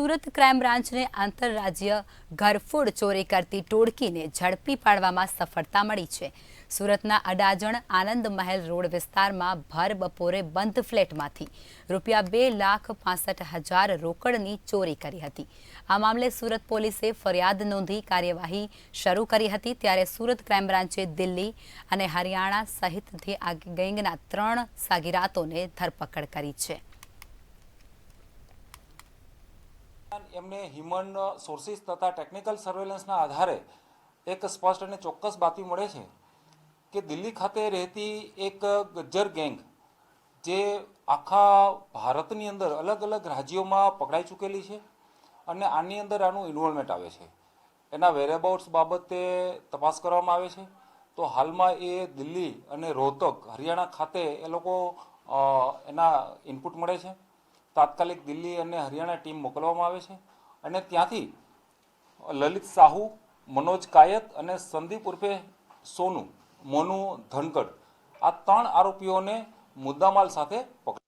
Surat crime બ્રાન્ચને આંતરરાજ્ય ઘરફોડ ચોરી કરતી ટોળકીને ઝડપી પાડવામાં સફળતા મળી છે। સુરતના અડાજણ આનંદ મહેલ રોડ વિસ્તારમાં ભર બપોરે બંધ ફ્લેટમાંથી ₹2,65,000 રોકડની ચોરી કરી હતી। આ મામલે સુરત પોલીસે ફરિયાદ નોંધી કાર્યવાહી શરૂ કરી હતી। ત્યારે સુરત ક્રાઇમ બ્રાન્ચે દિલ્હી અને હરિયાણા સહિતથી આ ગેંગના 3 સાગીરાતોને ધરપકડ કરી છે। એમને હ્યુમન સોર્સિસ તથા ટેકનિકલ સર્વેલન્સના આધારે એક સ્પષ્ટ અને ચોક્કસ બાતમી મળે છે કે દિલ્હી ખાતે રહેતી એક ગજ્જર ગેંગ જે આખા ભારતની અંદર અલગ અલગ રાજ્યોમાં પકડાઈ ચૂકેલી છે અને આની અંદર આનું ઇન્વોલ્વમેન્ટ આવે છે। એના વેરેબાઉટ્સ બાબતે તપાસ કરવામાં આવે છે। તો હાલમાં એ દિલ્હી અને રોહતક હરિયાણા ખાતે એ લોકો એના ઇનપુટ મળે છે। તાત્કાલિક દિલ્હી અને હરિયાણા ટીમ મોકલવામાં આવે છે અને ત્યાંથી લલિત સાહુ, મનોજ કાયત અને સંદીપ ઉર્ફે સોનુ મોનુ ધનકડ આ 3 આરોપીઓને મુદ્દામાલ સાથે પકડી